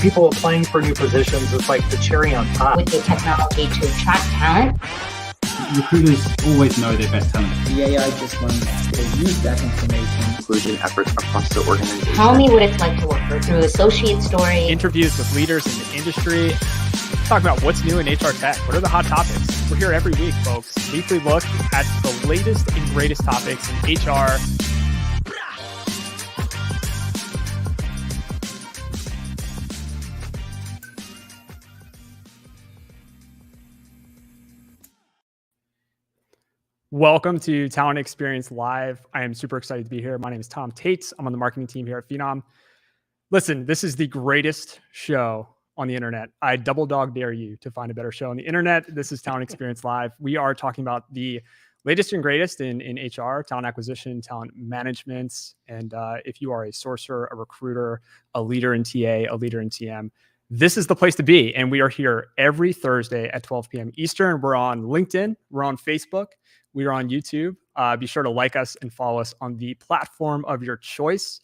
People applying for new positions is like the cherry on top. With the technology to attract talent. Recruiters always know their best talent. The AI just learns to use that information. Inclusion efforts across the organization. Tell me what it's like to work through associate story. Interviews with leaders in the industry. Talk about what's new in HR tech. What are the hot topics? We're here every week, folks. Weekly look at the latest and greatest topics in HR. Welcome to Talent Experience Live. I am super excited to be here. My name is Tom Tate. I'm on the marketing team here at Phenom. Listen, this is the greatest show on the internet. I double dog dare you to find a better show on the internet. This is Talent Experience Live. We are talking about the latest and greatest in HR, talent acquisition, talent management. And if you are a sourcer, a recruiter, a leader in TA, a leader in TM, this is the place to be. And we are here every Thursday at 12 p.m. Eastern. We're on LinkedIn. We're on Facebook. We are on YouTube. Be sure to like us and follow us on the platform of your choice.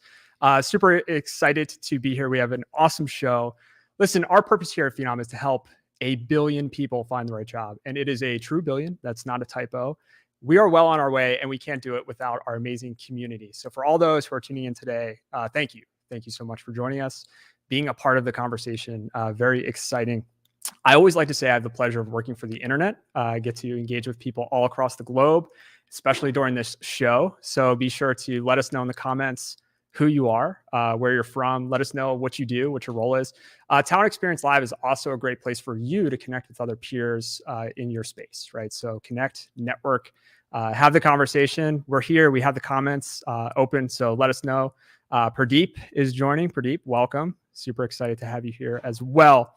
Super excited to be here. We have an awesome show. Listen, our purpose here at Phenom is to help 1 billion people find the right job. And it is a true billion. That's not a typo. We are well on our way, and we can't do it without our amazing community. So for all those who are tuning in today, thank you. Thank you so much for joining us, being a part of the conversation. Very exciting. I always like to say I have the pleasure of working for the internet. I get to engage with people all across the globe, especially during this show. So be sure to let us know in the comments who you are, where you're from. Let us know what you do, what your role is. Talent Experience Live is also a great place for you to connect with other peers in your space, right? So connect, network, have the conversation. We're here. We have the comments open. So let us know. Pradeep is joining. Pradeep, welcome. Super excited to have you here as well.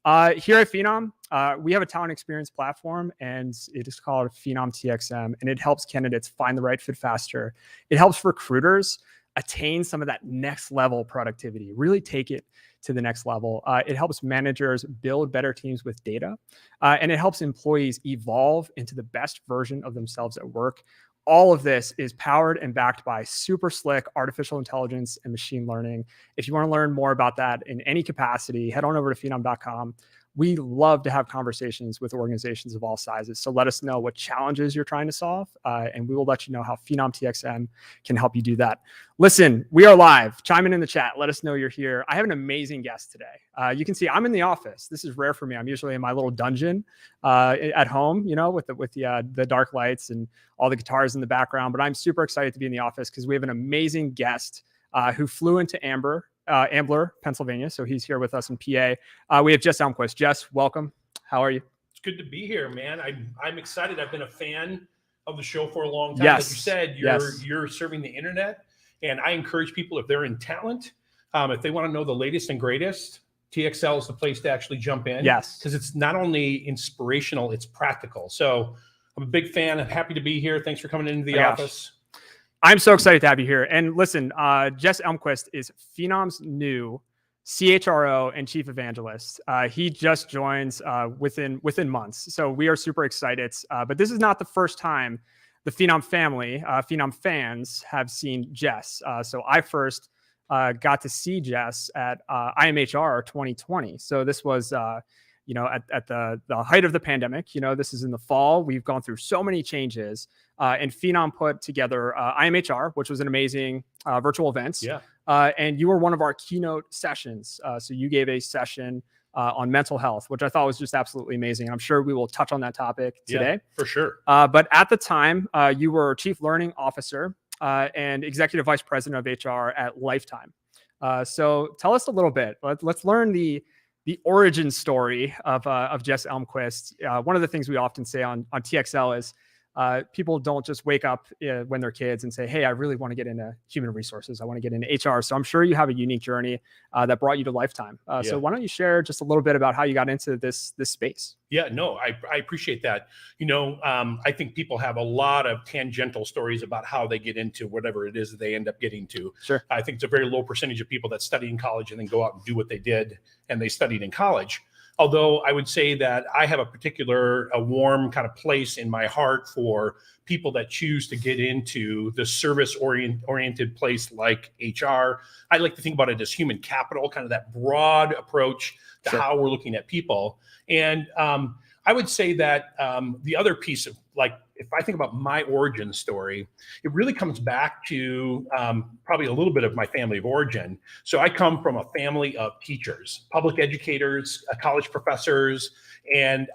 Here at Phenom, we have a talent experience platform, and it is called Phenom TXM, and it helps candidates find the right fit faster. It helps recruiters attain some of that next level productivity, really take it to the next level. It helps managers build better teams with data, and it helps employees evolve into the best version of themselves at work. All of this is powered and backed by super slick artificial intelligence and machine learning. If you want to learn more about that in any capacity, head on over to phenom.com. We love to have conversations with organizations of all sizes. So let us know what challenges you're trying to solve, and we will let you know how Phenom TXM can help you do that. Listen, we are live. Chime in the chat. Let us know you're here. I have an amazing guest today. You can see I'm in the office. This is rare for me. I'm usually in my little dungeon at home, you know, with the dark lights and all the guitars in the background. But I'm super excited to be in the office because we have an amazing guest who flew into Ambler, Pennsylvania. So he's here with us in PA. We have Jess Elmquist. Jess, welcome. How are you? It's good to be here, man. I'm excited. I've been a fan of the show for a long time. Yes. Like you said, you're serving the internet, and I encourage people, if they're in talent, if they want to know the latest and greatest, TXL is the place to actually jump in. Yes. Because it's not only inspirational, it's practical. So I'm a big fan. I'm happy to be here. Thanks for coming into the office. I'm so excited to have you here. And listen, Jess Elmquist is Phenom's new CHRO and chief evangelist. He just joins within months. So we are super excited. But this is not the first time the Phenom family, Phenom fans have seen Jess. So I first got to see Jess at IMHR 2020. So this was at the height of the pandemic. This is in the fall. We've gone through so many changes. And Phenom put together IMHR, which was an amazing virtual event. Yeah. And you were one of our keynote sessions. So you gave a session on mental health, which I thought was just absolutely amazing. I'm sure we will touch on that topic today. Yeah, for sure. But at the time, you were Chief Learning Officer and Executive Vice President of HR at Lifetime. So tell us a little bit. Let's learn the origin story of Jess Elmquist. One of the things we often say on TXL is people don't just wake up when they're kids and say, hey, I really want to get into human resources. I want to get into HR. So I'm sure you have a unique journey that brought you to Lifetime. So why don't you share just a little bit about how you got into this space? Yeah, no, I appreciate that. I think people have a lot of tangential stories about how they get into whatever it is that they end up getting to. Sure. I think it's a very low percentage of people that study in college and then go out and do what they did and they studied in college. Although I would say that I have a warm kind of place in my heart for people that choose to get into the service-oriented place like HR. I like to think about it as human capital, kind of that broad approach to Sure. how we're looking at people. And I would say that the other piece of, like, if I think about my origin story, it really comes back to probably a little bit of my family of origin. So I come from a family of teachers, public educators, college professors, and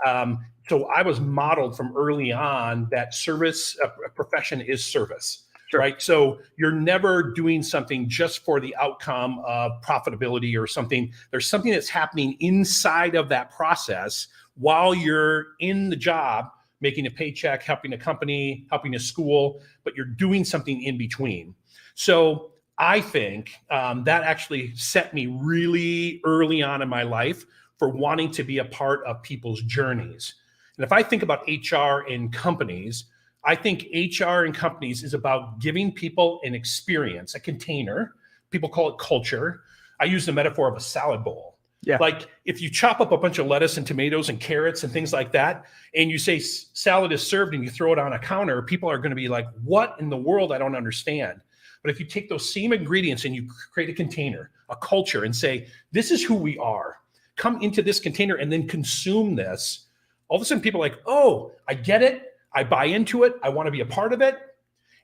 so I was modeled from early on that service, a profession is service. Sure. Right. So you're never doing something just for the outcome of profitability or something. There's something that's happening inside of that process while you're in the job, making a paycheck, helping a company, helping a school, but you're doing something in between. So I think that actually set me really early on in my life for wanting to be a part of people's journeys. And if I think about HR in companies, I think HR in companies is about giving people an experience, a container. People call it culture. I use the metaphor of a salad bowl. Yeah. Like if you chop up a bunch of lettuce and tomatoes and carrots and things like that, and you say salad is served and you throw it on a counter, people are going to be like, what in the world? I don't understand. But if you take those same ingredients and you create a container, a culture, and say, this is who we are, come into this container and then consume this, all of a sudden people are like, oh, I get it. I buy into it. I want to be a part of it.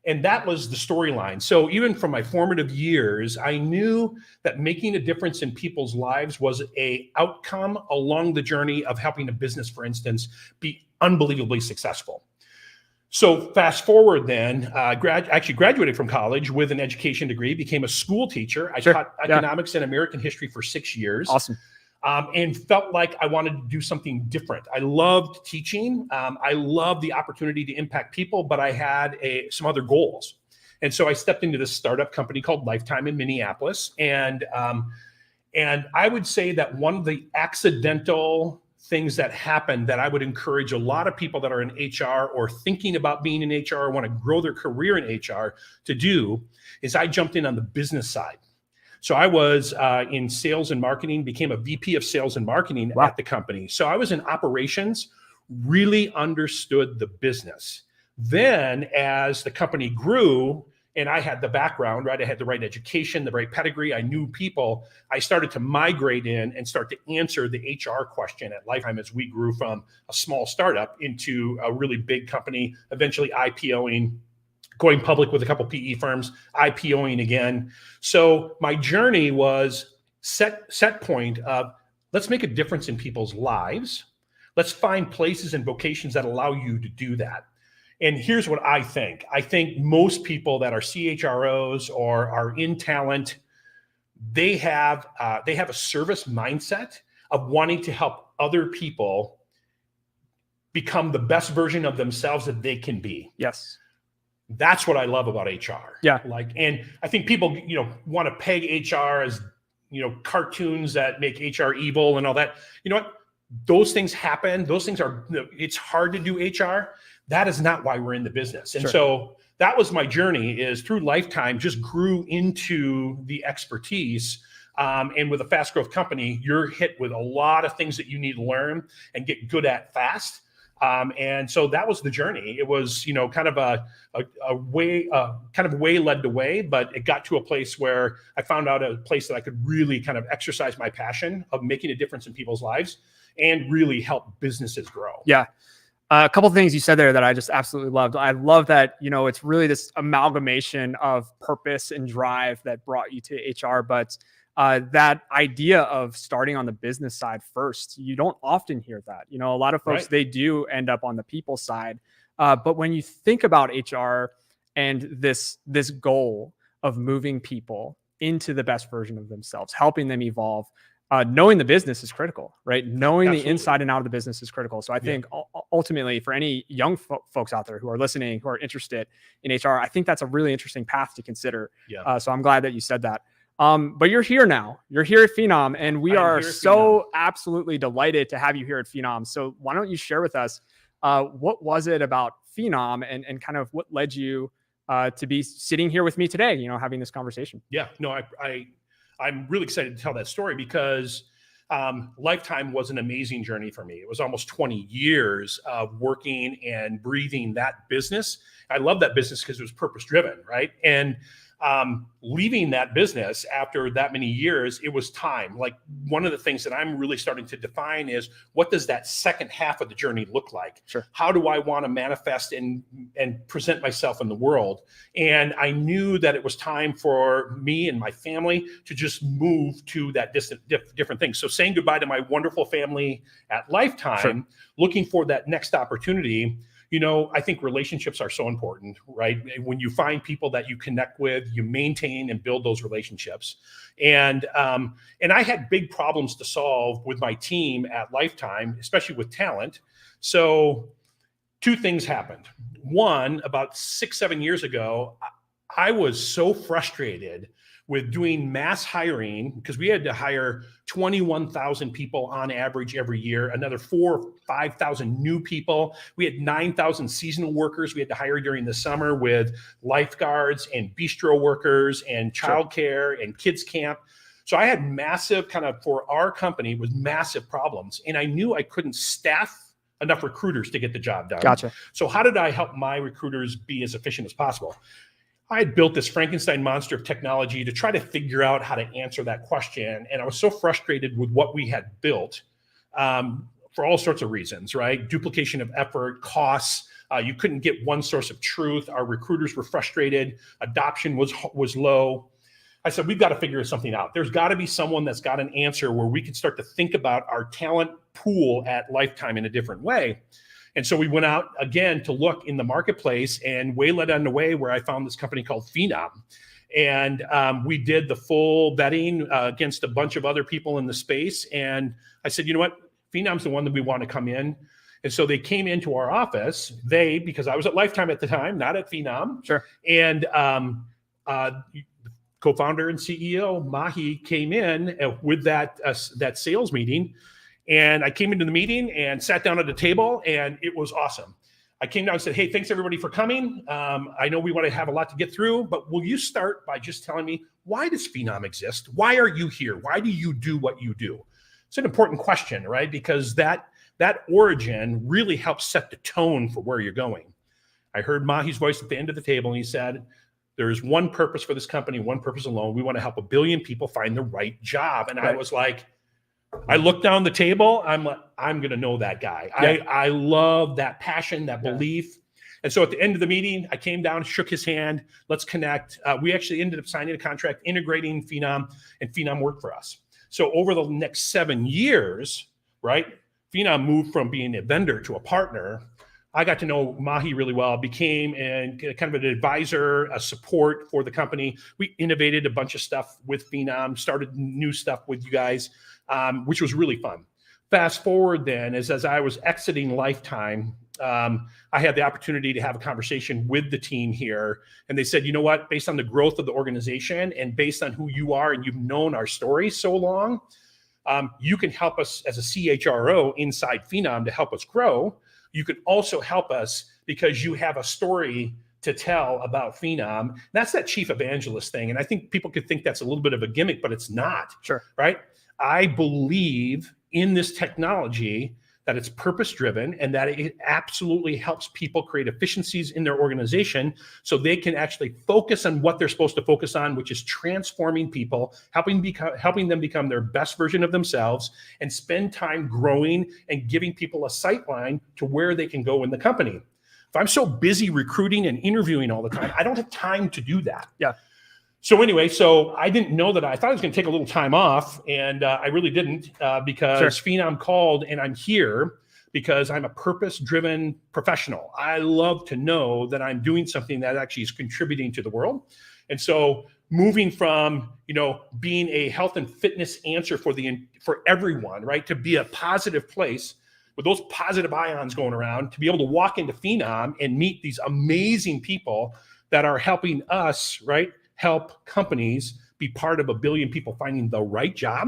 And that was the storyline. So even from my formative years, I knew that making a difference in people's lives was an outcome along the journey of helping a business, for instance, be unbelievably successful. So fast forward then, actually graduated from college with an education degree, became a school teacher. I taught economics and American history for 6 years. Awesome. And felt like I wanted to do something different. I loved teaching. I loved the opportunity to impact people, but I had some other goals. And so I stepped into this startup company called Lifetime in Minneapolis. And I would say that one of the accidental things that happened that I would encourage a lot of people that are in HR or thinking about being in HR or want to grow their career in HR to do is I jumped in on the business side. So I was in sales and marketing, became a VP of sales and marketing at the company. So I was in operations, really understood the business. Then as the company grew and I had the background, right? I had the right education, the right pedigree. I knew people. I started to migrate in and start to answer the HR question at Lifetime as we grew from a small startup into a really big company, eventually IPOing, going public with a couple PE firms, IPOing again. So my journey was set point of let's make a difference in people's lives. Let's find places and vocations that allow you to do that. And here's what I think. I think most people that are CHROs or are in talent, they have a service mindset of wanting to help other people become the best version of themselves that they can be. Yes. That's what I love about HR. Yeah. And I think people, want to peg HR as, cartoons that make HR evil and all that. You know what? Those things happen. Those things it's hard to do HR. That is not why we're in the business. And so that was my journey, is through Lifetime just grew into the expertise. And with a fast growth company, you're hit with a lot of things that you need to learn and get good at fast. And so that was the journey. It was, kind of a way led to way, but it got to a place where I found out a place that I could really kind of exercise my passion of making a difference in people's lives and really help businesses grow. Yeah. A couple of things you said there that I just absolutely loved. I love that, it's really this amalgamation of purpose and drive that brought you to HR, but that idea of starting on the business side first, you don't often hear that. A lot of folks, they do end up on the people side. But when you think about HR and this goal of moving people into the best version of themselves, helping them evolve, knowing the business is critical, right? Knowing the inside and out of the business is critical. So I think ultimately for any young folks out there who are listening, who are interested in HR, I think that's a really interesting path to consider. Yeah. So I'm glad that you said that. But you're here now. You're here at Phenom, and we are so absolutely delighted to have you here at Phenom. So why don't you share with us what was it about Phenom and kind of what led you to be sitting here with me today, having this conversation? Yeah, no, I'm really excited to tell that story because Lifetime was an amazing journey for me. It was almost 20 years of working and breathing that business. I love that business because it was purpose driven, right? And leaving that business after that many years, it was time. Like, one of the things that I'm really starting to define is, what does that second half of the journey look like? Sure. How do I want to manifest and present myself in the world? And I knew that it was time for me and my family to just move to that different thing. So saying goodbye to my wonderful family at Lifetime, Sure. looking for that next opportunity. I think relationships are so important, right? When you find people that you connect with, you maintain and build those relationships. And I had big problems to solve with my team at Lifetime, especially with talent. So 2 things happened. One, about 6-7 years ago, I was so frustrated with doing mass hiring, because we had to hire 21,000 people on average every year, another 4,000 or 5,000 new people. We had 9,000 seasonal workers we had to hire during the summer, with lifeguards and bistro workers and childcare and kids camp. So I had massive for our company, was massive problems. And I knew I couldn't staff enough recruiters to get the job done. Gotcha. So how did I help my recruiters be as efficient as possible? I had built this Frankenstein monster of technology to try to figure out how to answer that question. And I was so frustrated with what we had built for all sorts of reasons, right? Duplication of effort, costs. You couldn't get one source of truth. Our recruiters were frustrated. Adoption was low. I said, we've got to figure something out. There's got to be someone that's got an answer where we can start to think about our talent pool at Lifetime in a different way. And so we went out again to look in the marketplace, and way led on the way where I found this company called Phenom. And we did the full vetting against a bunch of other people in the space. And I said, you know what? Phenom's the one that we want to come in. And so they came into our office, because I was at Lifetime at the time, not at Phenom. Sure. And co-founder and CEO Mahi came in with that sales meeting. And I came into the meeting and sat down at a table, and it was awesome. I came down and said, hey, thanks everybody for coming. I know we want to have a lot to get through, but will you start by just telling me, why does Phenom exist? Why are you here? Why do you do what you do? It's an important question, right? Because that origin really helps set the tone for where you're going. I heard Mahi's voice at the end of the table, and he said, there is one purpose for this company, one purpose alone. We want to help 1 billion people find the right job. And I was like, I looked down the table. I'm like, I'm going to know that guy. Yeah. I love that passion, that belief. And so at the end of the meeting, I came down, shook his hand. Let's connect. We actually ended up signing a contract, integrating Phenom, and Phenom worked for us. So over the next 7 years, right, Phenom moved from being a vendor to a partner. I got to know Mahi really well, became kind of an advisor, a support for the company. We innovated a bunch of stuff with Phenom, started new stuff with you guys, which was really fun. Fast forward then, as I was exiting Lifetime, I had the opportunity to have a conversation with the team here. And they said, you know what, based on the growth of the organization and based on who you are, and you've known our story so long, you can help us as a CHRO inside Phenom to help us grow. You could also help us because you have a story to tell about Phenom. That's that chief evangelist thing. And I think people could think that's a little bit of a gimmick, but it's not. Sure. Right? I believe in this technology, that it's purpose-driven, and that it absolutely helps people create efficiencies in their organization so they can actually focus on what they're supposed to focus on, which is transforming people, helping them become their best version of themselves, and spend time growing and giving people a sight line to where they can go in the company. If I'm so busy recruiting and interviewing all the time, I don't have time to do that. Yeah. So anyway, so I didn't know that. I thought I was going to take a little time off, and I really didn't because Phenom called, and I'm here because I'm a purpose-driven professional. I love to know that I'm doing something that actually is contributing to the world. And so moving from, being a health and fitness answer for everyone, right, to be a positive place with those positive ions going around, to be able to walk into Phenom and meet these amazing people that are helping us, right, help companies be part of 1 billion people finding the right job.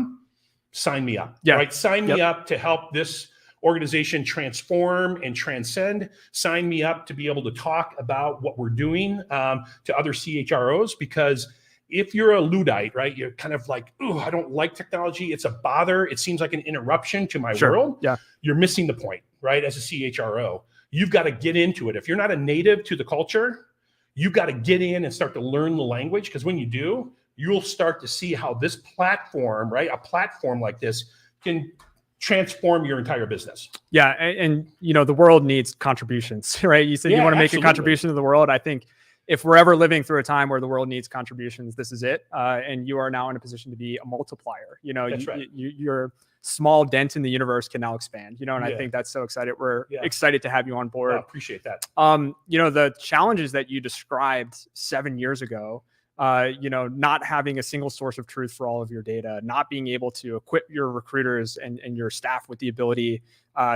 Sign me up. Yeah. Right? Sign me up to help this organization transform and transcend. Sign me up to be able to talk about what we're doing to other CHROs, because if you're a Luddite, right, you're kind of like, oh, I don't like technology. It's a bother. It seems like an interruption to my world. Yeah. You're missing the point, right? As a CHRO, you've got to get into it. If you're not a native to the culture, you've got to get in and start to learn the language. Because when you do, you'll start to see how this platform, right, a platform like this can transform your entire business. Yeah. And the world needs contributions, right? You said you want to make a contribution to the world. I think if we're ever living through a time where the world needs contributions, this is it. And you are now in a position to be a multiplier. That's right. Your small dent in the universe can now expand, and I think that's so excited. We're excited to have you on board. I appreciate that. The challenges that you described 7 years ago, not having a single source of truth for all of your data, not being able to equip your recruiters and your staff with the ability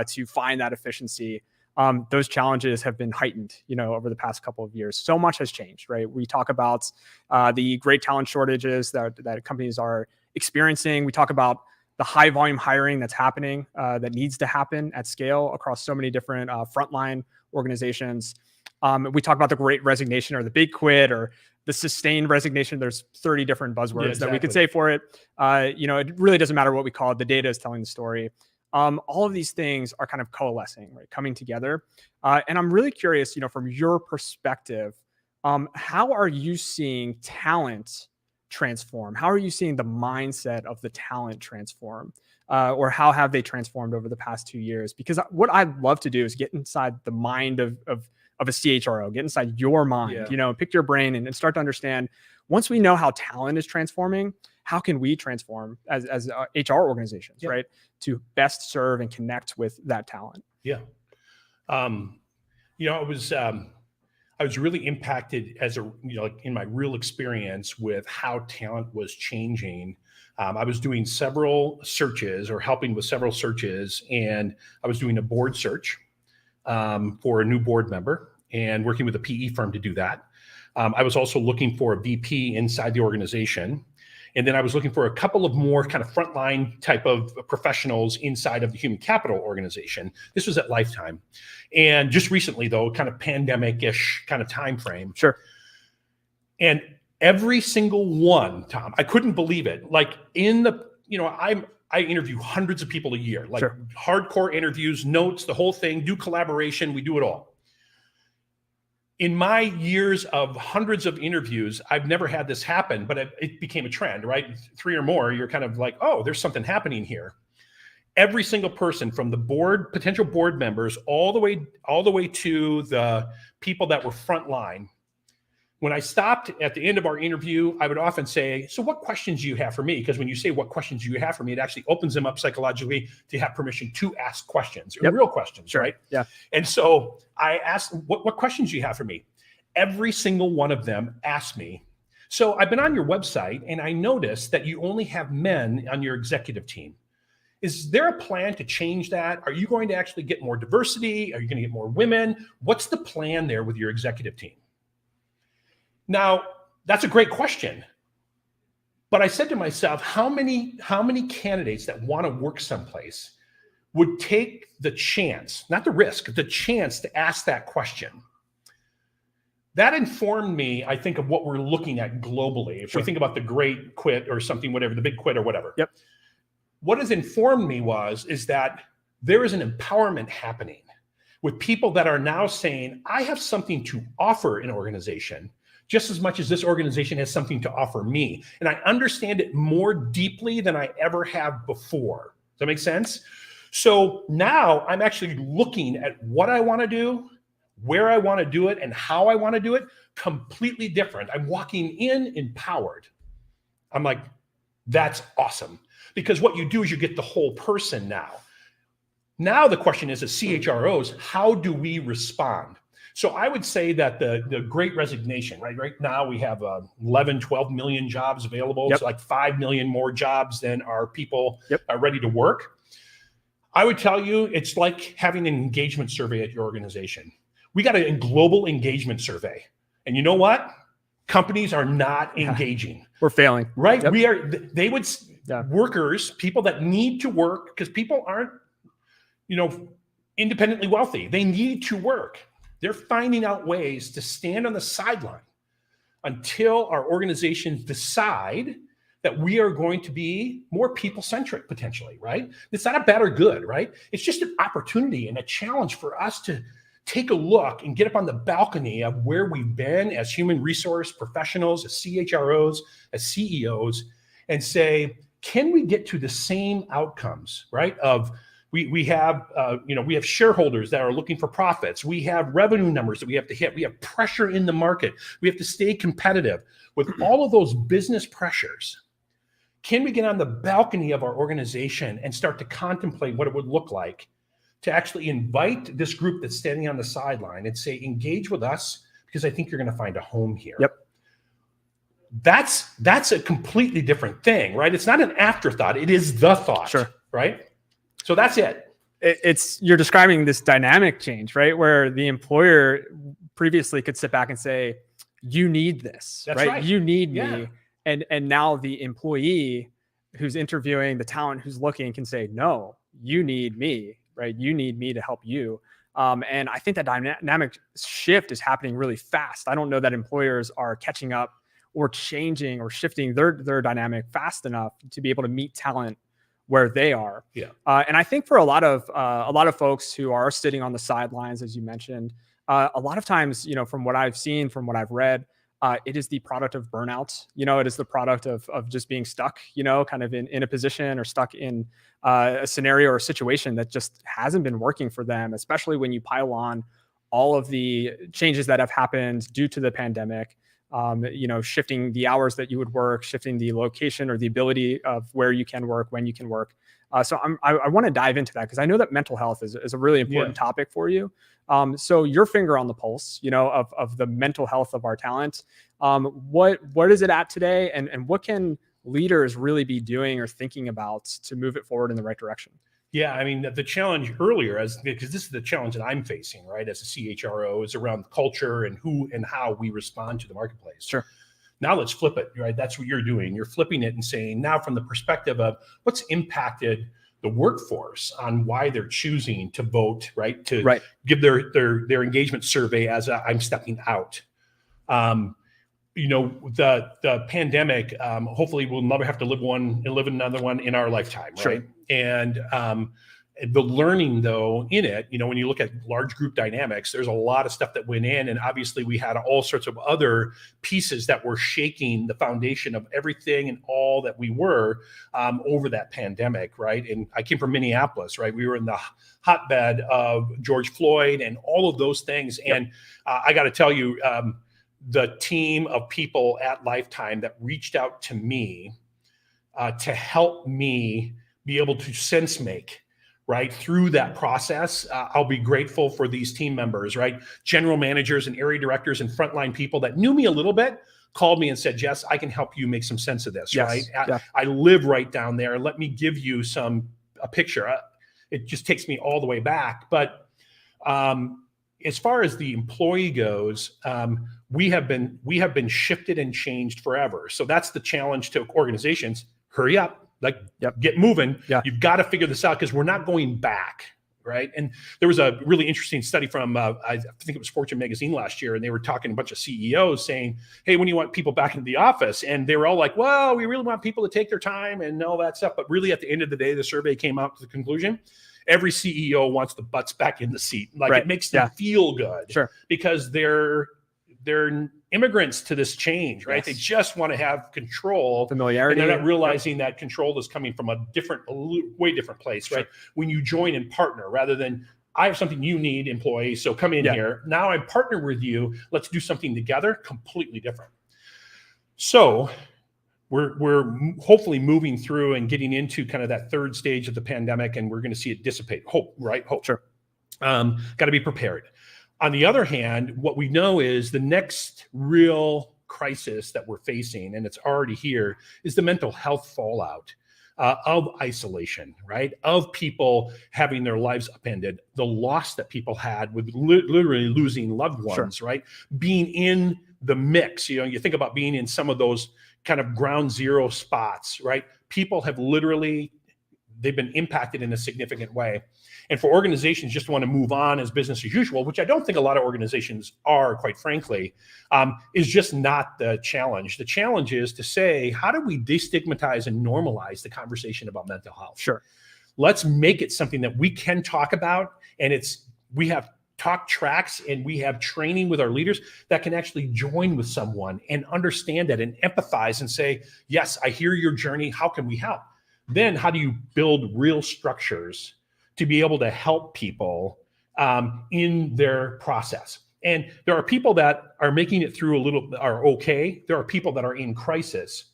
to find that efficiency. Those challenges have been heightened, over the past couple of years. So much has changed, right? We talk about the great talent shortages that companies are experiencing. We talk about the high volume hiring that's happening, that needs to happen at scale across so many different frontline organizations. We talk about the great resignation or the big quit or the sustained resignation. There's 30 different buzzwords that we could say for it. It really doesn't matter what we call it. The data is telling the story. All of these things are kind of coalescing, right? Coming together. And I'm really curious, from your perspective, how are you seeing talent transform? How are you seeing the mindset of the talent transform? Or how have they transformed over the past 2 years? Because what I'd love to do is get inside the mind of a CHRO, get inside your mind, pick your brain and start to understand, once we know how talent is transforming, how can we transform as HR organizations, right? To best serve and connect with that talent. Yeah. I was really impacted in my real experience with how talent was changing. I was doing several searches or helping with several searches, and I was doing a board search for a new board member and working with a PE firm to do that. I was also looking for a VP inside the organization. And then I was looking for a couple of more kind of frontline type of professionals inside of the human capital organization. This was at Lifetime. And just recently, though, kind of pandemic-ish kind of time frame. Sure. And every single one, Tom, I couldn't believe it. Like I interview hundreds of people a year, like hardcore interviews, notes, the whole thing, do collaboration, we do it all. In my years of hundreds of interviews, I've never had this happen, but it became a trend, right? 3 or more, you're kind of like, oh, there's something happening here. Every single person from the board, potential board members, all the way to the people that were frontline. When I stopped at the end of our interview, I would often say, so what questions do you have for me? Because when you say what questions do you have for me, it actually opens them up psychologically to have permission to ask questions, real questions, right? Yeah. And so I asked, what questions do you have for me? Every single one of them asked me. So I've been on your website and I noticed that you only have men on your executive team. Is there a plan to change that? Are you going to actually get more diversity? Are you going to get more women? What's the plan there with your executive team? Now, that's a great question. But I said to myself, how many candidates that want to work someplace would take the chance, not the risk, the chance to ask that question? That informed me, I think, of what we're looking at globally. If we think about the great quit or something, whatever, the big quit or whatever. Yep. What has informed me is that there is an empowerment happening with people that are now saying, I have something to offer an organization just as much as this organization has something to offer me. And I understand it more deeply than I ever have before. Does that make sense? So now I'm actually looking at what I want to do, where I want to do it, and how I want to do it completely different. I'm walking in empowered. I'm like, that's awesome. Because what you do is you get the whole person now. Now the question is, as CHROs, how do we respond? So I would say that the great resignation, right now we have 11, 12 million jobs available. It's like 5 million more jobs than our people are ready to work. I would tell you, it's like having an engagement survey at your organization. We got a global engagement survey. And you know what? Companies are not engaging. We're failing. Right? Workers, people that need to work, because people aren't, independently wealthy. They need to work. They're finding out ways to stand on the sideline until our organizations decide that we are going to be more people-centric potentially, right? It's not a bad or good, right? It's just an opportunity and a challenge for us to take a look and get up on the balcony of where we've been as human resource professionals, as CHROs, as CEOs, and say, can we get to the same outcomes, right? We have shareholders that are looking for profits. We have revenue numbers that we have to hit. We have pressure in the market. We have to stay competitive. With all of those business pressures, can we get on the balcony of our organization and start to contemplate what it would look like to actually invite this group that's standing on the sideline and say, engage with us because I think you're going to find a home here. Yep. That's a completely different thing, right? It's not an afterthought. It is the thought, Sure. Right? So that's it. You're describing this dynamic change, right? Where the employer previously could sit back and say, you need this, That's right? right. You need Yeah. me. And now the employee who's interviewing, the talent who's looking can say, no, you need me, right? You need me to help you. And I think that dynamic shift is happening really fast. I don't know that employers are catching up or changing or shifting their dynamic fast enough to be able to meet talent where they are. Yeah. And I think for a lot of folks who are sitting on the sidelines, as you mentioned, a lot of times, from what I've seen, from what I've read, it is the product of burnout. It is the product of just being stuck, kind of in a position or stuck in a scenario or a situation that just hasn't been working for them, especially when you pile on all of the changes that have happened due to the pandemic. Shifting the hours that you would work, shifting the location or the ability of where you can work, when you can work. So I want to dive into that because I know that mental health is a really important topic for you. So your finger on the pulse, of the mental health of our talent. What is it at today, and what can leaders really be doing or thinking about to move it forward in the right direction? Yeah, I mean, the challenge earlier, because this is the challenge that I'm facing, right, as a CHRO, is around culture and who and how we respond to the marketplace. Sure. Now let's flip it, right? That's what you're doing. You're flipping it and saying, now from the perspective of what's impacted the workforce on why they're choosing to vote, right? To give their engagement survey as I'm stepping out. The pandemic, hopefully we'll never have to live another one in our lifetime, right? Sure. And the learning though in it, when you look at large group dynamics, there's a lot of stuff that went in, and obviously we had all sorts of other pieces that were shaking the foundation of everything and all that we were over that pandemic, right? And I came from Minneapolis, right? We were in the hotbed of George Floyd and all of those things. Yep. And I got to tell you, the team of people at Lifetime that reached out to me to help me be able to sense make, right, through that process. I'll be grateful for these team members, right? General managers and area directors and frontline people that knew me a little bit called me and said, Jess, I can help you make some sense of this, yes. right? Yeah. I live right down there. Let me give you a picture. It just takes me all the way back. But as far as the employee goes, we have been shifted and changed forever. So that's the challenge to organizations. Hurry up. Get moving. Yeah. You've got to figure this out because we're not going back, right? And there was a really interesting study from, I think it was Fortune magazine last year, and they were talking to a bunch of CEOs saying, hey, when do you want people back into the office? And they were all like, well, we really want people to take their time and all that stuff. But really at the end of the day, the survey came out to the conclusion, every CEO wants the butts back in the seat. It makes them feel good. Sure. Because they're immigrants to this change, right? Yes. They just want to have control, familiarity, and they're not realizing that control is coming from a way different place, right? When you join and partner, rather than I have something you need, employee, so come in here. Now I'm partner with you. Let's do something together. Completely different. So we're hopefully moving through and getting into kind of that third stage of the pandemic, and we're going to see it dissipate. Hope, right? Hope. Sure. Got to be prepared. On the other hand, what we know is the next real crisis that we're facing, and it's already here, is the mental health fallout of isolation, right? Of people having their lives upended, the loss that people had with literally losing loved ones, right? Being in the mix, you think about being in some of those kind of ground zero spots, right? People have literally they've been impacted in a significant way. And for organizations just want to move on as business as usual, which I don't think a lot of organizations are, quite frankly, is just not the challenge. The challenge is to say, how do we destigmatize and normalize the conversation about mental health? Sure. Let's make it something that we can talk about, and we have talk tracks and we have training with our leaders that can actually join with someone and understand that and empathize and say, yes, I hear your journey. How can we help? Then how do you build real structures to be able to help people in their process? And there are people that are making it through are okay. There are people that are in crisis.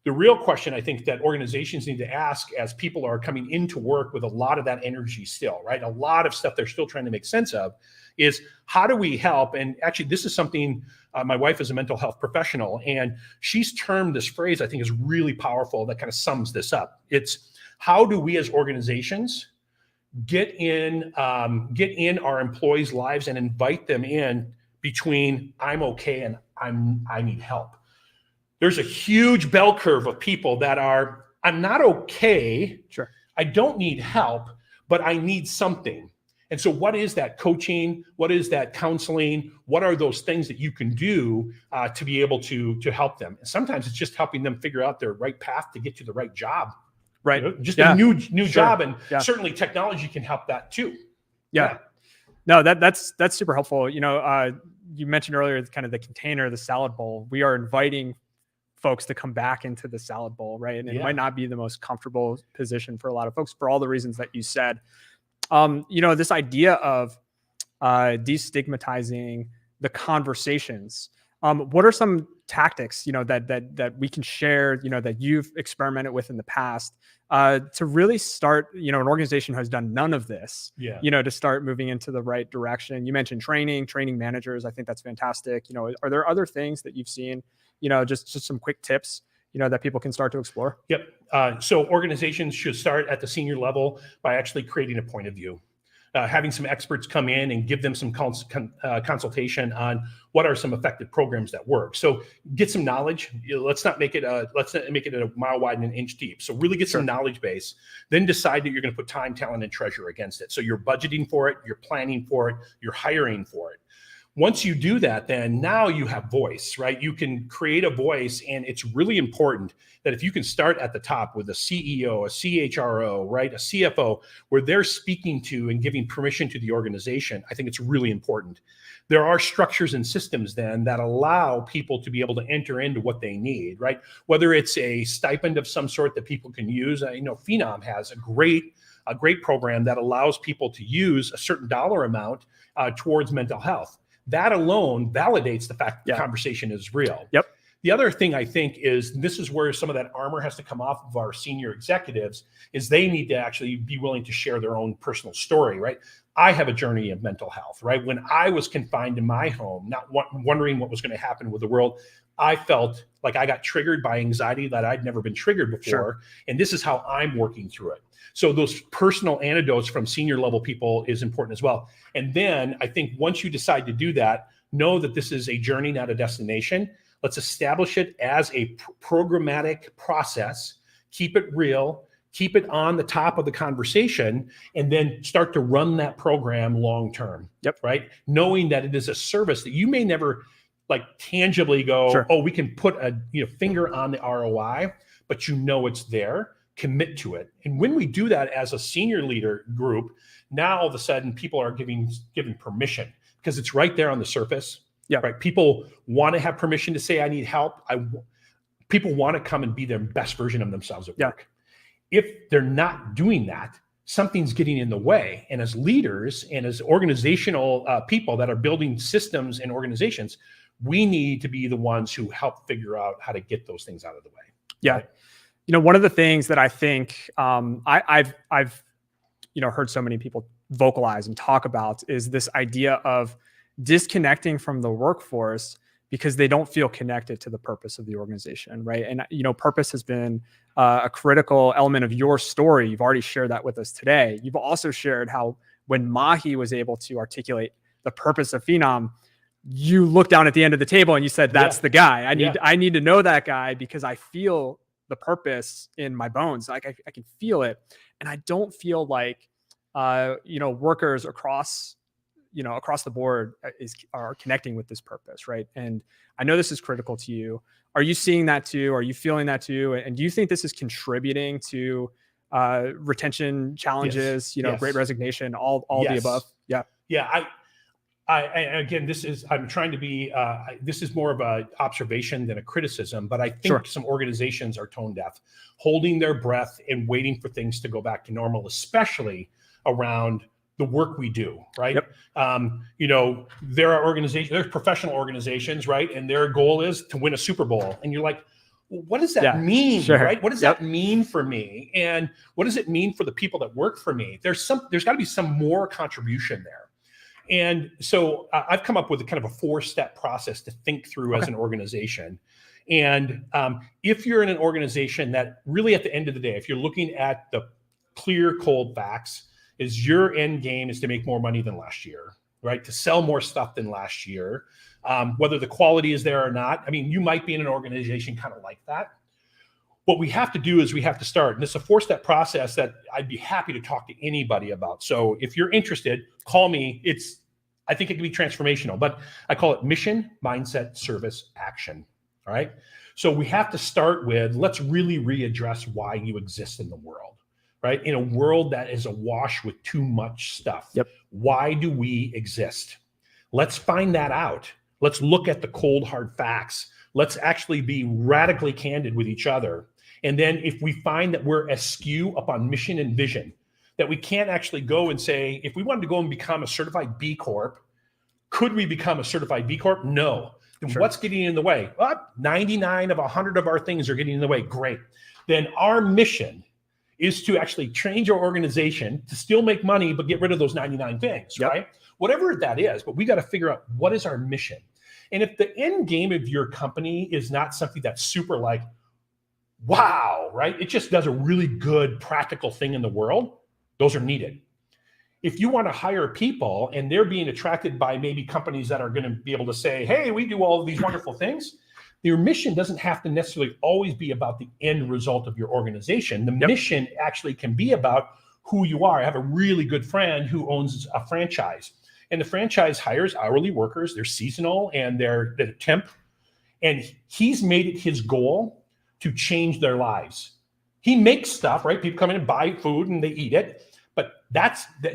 The real question I think that organizations need to ask as people are coming into work with a lot of that energy still, right? A lot of stuff they're still trying to make sense of is how do we help? And actually, this is something, my wife is a mental health professional, and she's termed this phrase I think is really powerful that kind of sums this up. It's how do we as organizations get in our employees' lives and invite them in between I'm okay and I need help. There's a huge bell curve of people that are, I'm not okay. Sure. I don't need help, but I need something. And so what is that coaching? What is that counseling? What are those things that you can do to be able to help them? And sometimes it's just helping them figure out their right path to get to the right job. Right. You know, just Yeah. a new Sure. job. And Yeah. certainly technology can help that too. Yeah. No, that's super helpful. You know, you mentioned earlier kind of the container, the salad bowl. We are inviting folks to come back into the salad bowl, right? And it might not be the most comfortable position for a lot of folks for all the reasons that you said. You know, this idea of destigmatizing the conversations. What are some tactics, you know, that we can share, you know, that you've experimented with in the past to really start, you know, an organization who has done none of this, you know, to start moving into the right direction? You mentioned training managers. I think that's fantastic. You know, are there other things that you've seen, you know, just some quick tips, you know, that people can start to explore? Yep. So organizations should start at the senior level by actually creating a point of view. Having some experts come in and give them some consultation on what are some effective programs that work. So get some knowledge. You know, let's not make it a mile wide and an inch deep. So really get some knowledge base. Then decide that you're going to put time, talent, and treasure against it. So you're budgeting for it, you're planning for it, you're hiring for it. Once you do that, then now you have voice, right? You can create a voice, and it's really important that if you can start at the top with a CEO, a CHRO, right, a CFO, where they're speaking to and giving permission to the organization, I think it's really important. There are structures and systems then that allow people to be able to enter into what they need, right? Whether it's a stipend of some sort that people can use. You know, Phenom has a great program that allows people to use a certain dollar amount towards mental health. That alone validates the fact that the conversation is real. Yep. The other thing I think is, this is where some of that armor has to come off of our senior executives, is they need to actually be willing to share their own personal story, right? I have a journey of mental health, right? When I was confined in my home, not wondering what was going to happen with the world, I felt like I got triggered by anxiety that I'd never been triggered before. Sure. And this is how I'm working through it. So those personal anecdotes from senior level people is important as well. And then I think once you decide to do that, know that this is a journey, not a destination. Let's establish it as a programmatic process, keep it real, keep it on the top of the conversation, and then start to run that program long-term. Yep. Right? Knowing that it is a service that you may never like tangibly go, oh, we can put a finger on the ROI, but you know it's there. Commit to it. And when we do that as a senior leader group, now all of a sudden people are given permission because it's right there on the surface. Yeah. Right. People want to have permission to say, I need help. People want to come and be their best version of themselves at work. If they're not doing that, something's getting in the way. And as leaders and as organizational people that are building systems and organizations, we need to be the ones who help figure out how to get those things out of the way. Yeah. Right? You know, one of the things that I think I've heard so many people vocalize and talk about is this idea of disconnecting from the workforce because they don't feel connected to the purpose of the organization, right? And purpose has been a critical element of your story. You've already shared that with us today. You've also shared how when Mahi was able to articulate the purpose of Phenom, you looked down at the end of the table and you said, "That's the guy. I need to know that guy because I feel the purpose in my bones. Like I can feel it." And I don't feel like, workers across the board are connecting with this purpose, right? And I know this is critical to you. Are you seeing that too? Are you feeling that too? And do you think this is contributing to retention challenges, Yes. Great Resignation, all the Yes. above? Yeah. Yeah. Again, I'm trying to be, this is more of an observation than a criticism, but I think some organizations are tone deaf, holding their breath and waiting for things to go back to normal, especially around the work we do, right? Yep. There are organizations, there's professional organizations, right? And their goal is to win a Super Bowl. And you're like, well, what does that mean, right? What does that mean for me? And what does it mean for the people that work for me? There's got to be some more contribution there. And so I've come up with a kind of a 4-step process to think through as an organization. And if you're in an organization that really at the end of the day, if you're looking at the clear, cold facts, is your end game is to make more money than last year, right? To sell more stuff than last year, whether the quality is there or not. I mean, you might be in an organization kind of like that. What we have to do is we have to start, and it's a 4-step process that I'd be happy to talk to anybody about. So if you're interested, call me. I think it can be transformational, but I call it mission, mindset, service, action. All right. So we have to start with, let's really readdress why you exist in the world, right? In a world that is awash with too much stuff. Yep. Why do we exist? Let's find that out. Let's look at the cold, hard facts. Let's actually be radically candid with each other. And then if we find that we're askew upon mission and vision, that we can't actually go and say, if we wanted to go and become a certified B Corp, could we become a certified B Corp? No. Then what's getting in the way? 99 of 100 of our things are getting in the way. Great. Then our mission is to actually change our organization to still make money, but get rid of those 99 things, right? Whatever that is, but we got to figure out what is our mission. And if the end game of your company is not something that's super like, wow, right? It just does a really good practical thing in the world. Those are needed. If you want to hire people and they're being attracted by maybe companies that are going to be able to say, hey, we do all of these wonderful things, your mission doesn't have to necessarily always be about the end result of your organization. The mission actually can be about who you are. I have a really good friend who owns a franchise, and the franchise hires hourly workers. They're seasonal and they're temp. And he's made it his goal to change their lives. He makes stuff, right? People come in and buy food and they eat it. But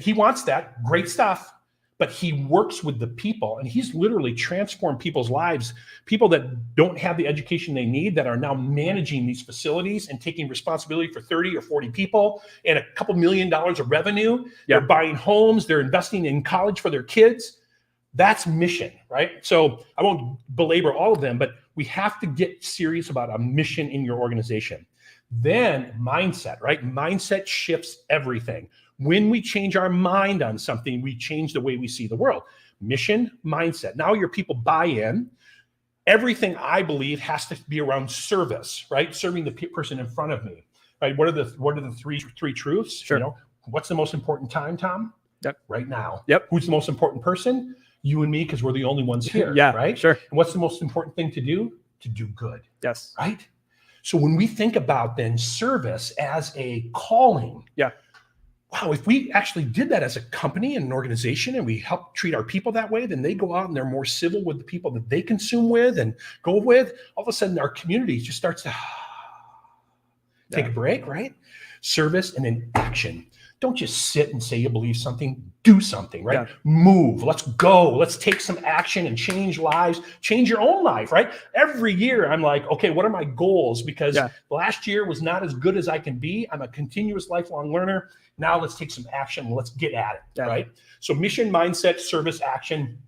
he wants that great stuff, but he works with the people, and he's literally transformed people's lives. People that don't have the education they need, that are now managing these facilities and taking responsibility for 30 or 40 people and a couple $1 million of revenue. They're buying homes, they're investing in college for their kids. That's mission, right? So I won't belabor all of them, but we have to get serious about a mission in your organization. Then mindset, right? Mindset shifts everything. When we change our mind on something, we change the way we see the world. Mission, mindset. Now your people buy in. Everything, I believe, has to be around service, right? Serving the person in front of me, right? What are the three truths? Sure. What's the most important time, Tom? Yep. Right now. Yep. Who's the most important person? You and me, because we're the only ones here. Right? Sure. And what's the most important thing to do? To do good. Yes. Right? So when we think about then service as a calling, wow, if we actually did that as a company and an organization and we help treat our people that way, then they go out and they're more civil with the people that they consume with and go with. All of a sudden, our community just starts to take a break, right? Service and then action. Don't just sit and say you believe something, do something, right? Move, let's go. Let's take some action and change lives, change your own life, right? Every year I'm like, okay, what are my goals? Because last year was not as good as I can be. I'm a continuous lifelong learner. Now let's take some action. Let's get at it, right? So mission, mindset, service, action.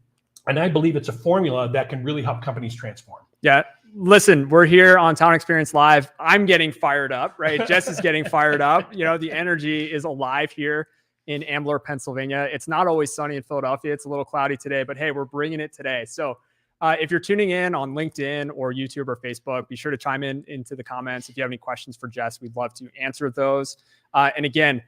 And I believe it's a formula that can really help companies transform. Yeah. Listen, we're here on Talent Experience Live. I'm getting fired up, right? Jess is getting fired up. The energy is alive here in Ambler, Pennsylvania. It's not always sunny in Philadelphia. It's a little cloudy today, but hey, we're bringing it today. So if you're tuning in on LinkedIn or YouTube or Facebook, be sure to chime into the comments. If you have any questions for Jess, we'd love to answer those. And again,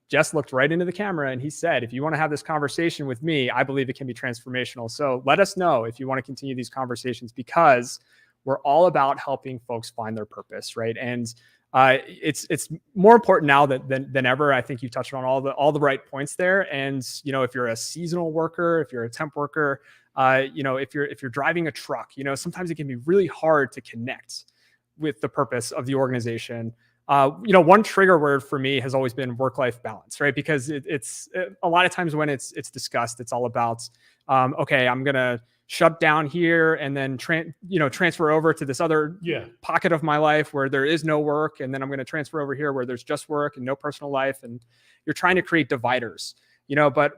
Jess looked right into the camera and he said, if you want to have this conversation with me, I believe it can be transformational. So let us know if you want to continue these conversations, because we're all about helping folks find their purpose, right? And It's more important now than ever. I think you touched on all the right points there. And if you're a seasonal worker, if you're a temp worker, if you're driving a truck, sometimes it can be really hard to connect with the purpose of the organization. One trigger word for me has always been work-life balance, right? Because it's a lot of times when it's discussed, it's all about, okay, I'm gonna shut down here and then transfer over to this other pocket of my life where there is no work, and then I'm going to transfer over here where there's just work and no personal life, and you're trying to create dividers. But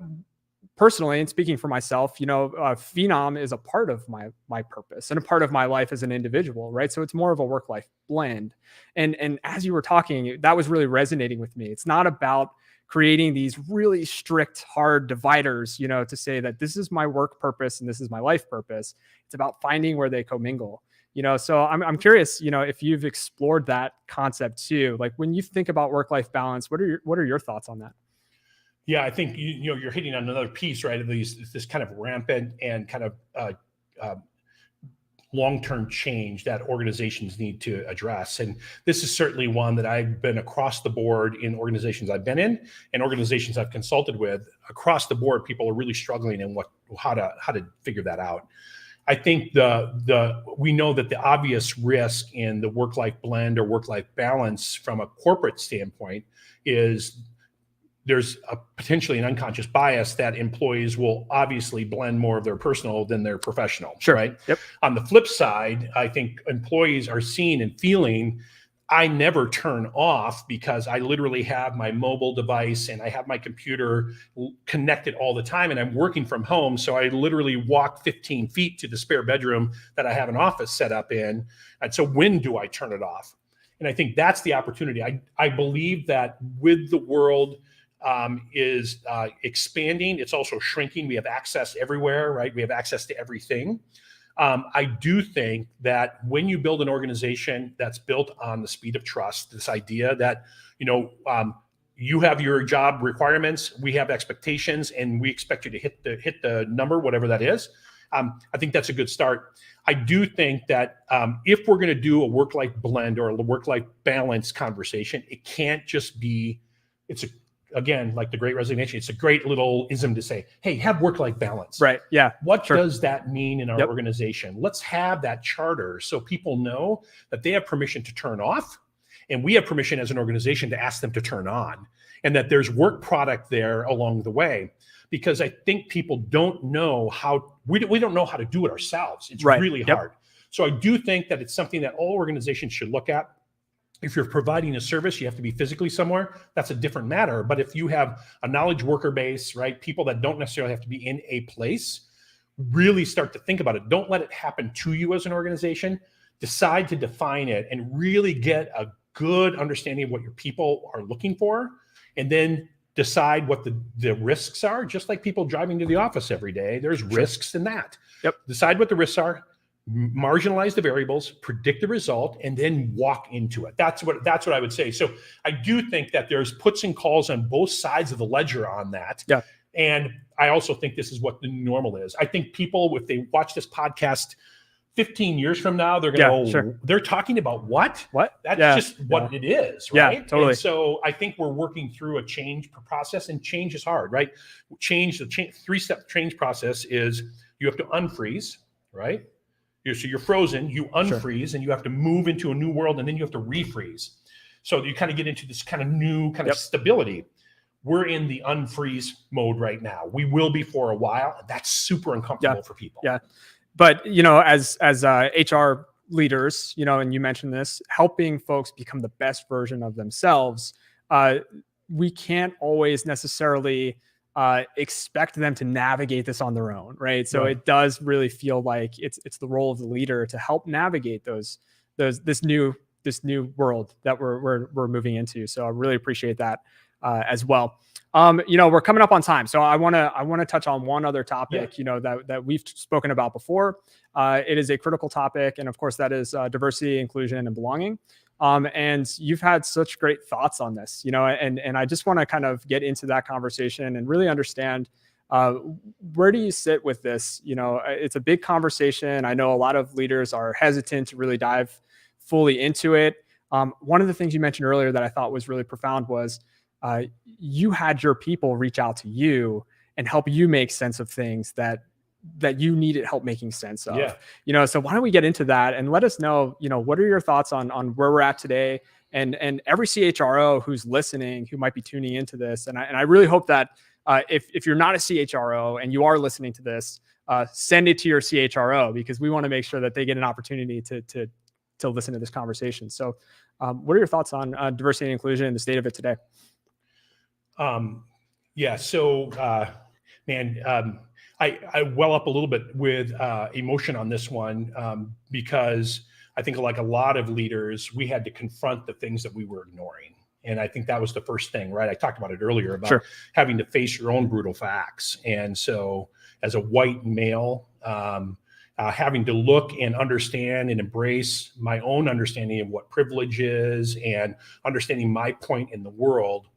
personally, and speaking for myself, Phenom is a part of my purpose and a part of my life as an individual, right? So it's more of a work-life blend. And as you were talking, that was really resonating with me. It's not about creating these really strict, hard dividers, to say that this is my work purpose and this is my life purpose. It's about finding where they commingle. So I'm curious, if you've explored that concept too. Like when you think about work-life balance, what are your thoughts on that? Yeah, I think you're hitting on another piece, right? Of this kind of rampant and kind of long-term change that organizations need to address. And this is certainly one that I've been across the board in organizations I've been in and organizations I've consulted with. Across the board, people are really struggling in how to figure that out. I think we know that the obvious risk in the work-life blend or work-life balance from a corporate standpoint is there's potentially an unconscious bias that employees will obviously blend more of their personal than their professional, sure. Right? Yep. On the flip side, I think employees are seeing and feeling, I never turn off because I literally have my mobile device and I have my computer connected all the time and I'm working from home. So I literally walk 15 feet to the spare bedroom that I have an office set up in. And so when do I turn it off? And I think that's the opportunity. I believe that with the world is expanding. It's also shrinking. We have access everywhere, right? We have access to everything. I do think that when you build an organization that's built on the speed of trust, this idea that, you have your job requirements, we have expectations, and we expect you to hit the number, whatever that is. I think that's a good start. I do think that if we're going to do a work-life blend or a work-life balance conversation, it can't just be, again, like the Great Resignation, it's a great little ism to say, hey, have work-life balance. Right. Yeah. What does that mean in our organization? Let's have that charter so people know that they have permission to turn off, and we have permission as an organization to ask them to turn on, and that there's work product there along the way. Because I think people don't know we don't know how to do it ourselves. It's really hard. So I do think that it's something that all organizations should look at. If you're providing a service, you have to be physically somewhere. That's a different matter. But if you have a knowledge worker base, right, people that don't necessarily have to be in a place, really start to think about it. Don't let it happen to you as an organization. Decide to define it and really get a good understanding of what your people are looking for, and then decide what the risks are. Just like people driving to the office every day, there's risks in that. Decide what the risks are. Marginalize the variables, predict the result, and then walk into it. That's what I would say. So I do think that there's puts and calls on both sides of the ledger on that. Yeah. And I also think this is what the normal is. I think people, if they watch this podcast 15 years from now, they're going to they're talking about what? That's just what it is, right? Yeah, totally. And so I think we're working through a change process, and change is hard, right? The three-step change process is you have to unfreeze, right? So you're frozen, you unfreeze, and you have to move into a new world, and then you have to refreeze. So you kind of get into this kind of new kind of stability. We're in the unfreeze mode right now. We will be for a while. That's super uncomfortable for people. Yeah. But, as HR leaders, and you mentioned this, helping folks become the best version of themselves, we can't always necessarily expect them to navigate this on their own, right? So it does really feel like it's the role of the leader to help navigate this new world that we're moving into. So I really appreciate that as well. We're coming up on time, so I want to touch on one other topic, that we've spoken about before. It is a critical topic, and of course, that is diversity, inclusion, and belonging. And you've had such great thoughts on this, and I just want to kind of get into that conversation and really understand where do you sit with this? It's a big conversation. I know a lot of leaders are hesitant to really dive fully into it. One of the things you mentioned earlier that I thought was really profound was you had your people reach out to you and help you make sense of things that you needed help making sense of. Yeah. So why don't we get into that and let us know, what are your thoughts on where we're at today, and every CHRO who's listening, who might be tuning into this. And I really hope that if you're not a CHRO and you are listening to this, send it to your CHRO, because we want to make sure that they get an opportunity to listen to this conversation. So what are your thoughts on diversity and inclusion and the state of it today? Yeah. So, I well up a little bit with emotion on this one, because I think, like a lot of leaders, we had to confront the things that we were ignoring. And I think that was the first thing, right? I talked about it earlier about having to face your own brutal facts. And so as a white male, having to look and understand and embrace my own understanding of what privilege is and understanding my point in the world.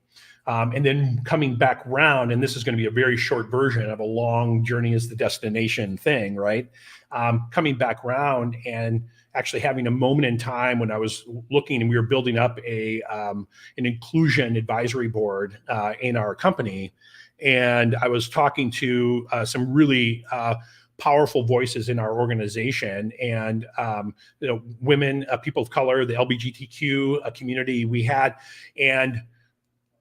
And then coming back around, and this is going to be a very short version of a long journey is the destination thing, right? Coming back around and actually having a moment in time when I was looking and we were building up an inclusion advisory board in our company. And I was talking to some really powerful voices in our organization, and women, people of color, the LGBTQ community we had. And